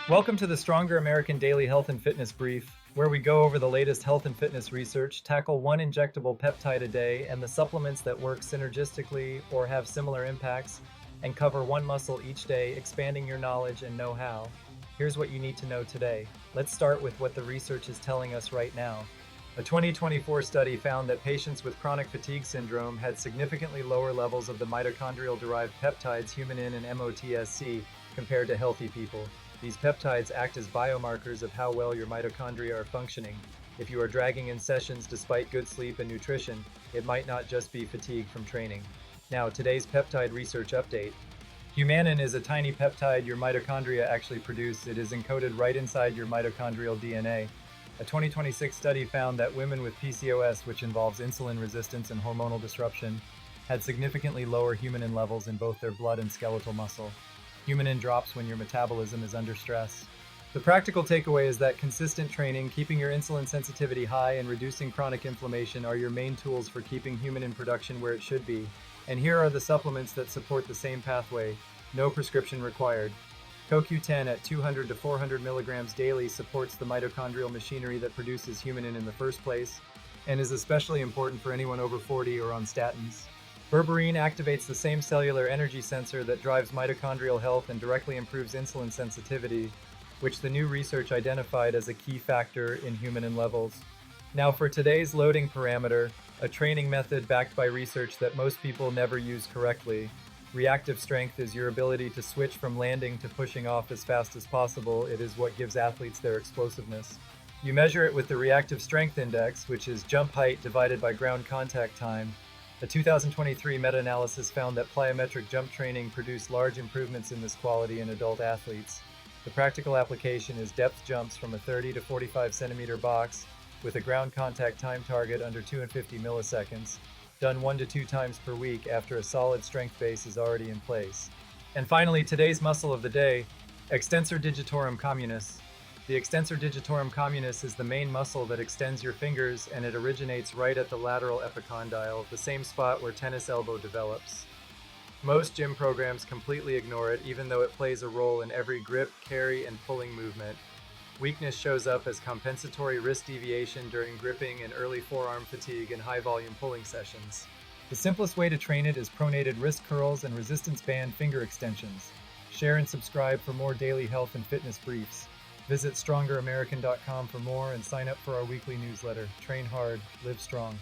Welcome to the Stronger American Daily Health and Fitness Brief, where we go over the latest health and fitness research, tackle one injectable peptide a day and the supplements that work synergistically or have similar impacts, and cover one muscle each day, expanding your knowledge and know-how. Here's what you need to know today. Let's start with what the research is telling us right now. A 2024 study found that patients with chronic fatigue syndrome had significantly lower levels of the mitochondrial-derived peptides humanin and MOTSC compared to healthy people. These peptides act as biomarkers of how well your mitochondria are functioning. If you are dragging in sessions despite good sleep and nutrition, it might not just be fatigue from training. Now, today's peptide research update. Humanin is a tiny peptide your mitochondria actually produce. It is encoded right inside your mitochondrial DNA. A 2026 study found that women with PCOS, which involves insulin resistance and hormonal disruption, had significantly lower humanin levels in both their blood and skeletal muscle. Humanin drops when your metabolism is under stress. The practical takeaway is that consistent training, keeping your insulin sensitivity high, and reducing chronic inflammation are your main tools for keeping humanin production where it should be. And here are the supplements that support the same pathway. No prescription required. CoQ10 at 200 to 400 milligrams daily supports the mitochondrial machinery that produces humanin in the first place, and is especially important for anyone over 40 or on statins. Berberine activates the same cellular energy sensor that drives mitochondrial health and directly improves insulin sensitivity, which the new research identified as a key factor in humanin levels. Now for today's loading parameter, a training method backed by research that most people never use correctly. Reactive strength is your ability to switch from landing to pushing off as fast as possible. It is what gives athletes their explosiveness. You measure it with the reactive strength index, which is jump height divided by ground contact time. A 2023 meta-analysis found that plyometric jump training produced large improvements in this quality in adult athletes. The practical application is depth jumps from a 30 to 45 centimeter box with a ground contact time target under 250 milliseconds, done 1 to 2 times per week after a solid strength base is already in place. And finally, today's muscle of the day, extensor digitorum communis. The extensor digitorum communis is the main muscle that extends your fingers, and it originates right at the lateral epicondyle, the same spot where tennis elbow develops. Most gym programs completely ignore it, even though it plays a role in every grip, carry, and pulling movement. Weakness shows up as compensatory wrist deviation during gripping and early forearm fatigue in high-volume pulling sessions. The simplest way to train it is pronated wrist curls and resistance band finger extensions. Share and subscribe for more daily health and fitness briefs. Visit StrongerAmerican.com for more and sign up for our weekly newsletter. Train hard, live strong.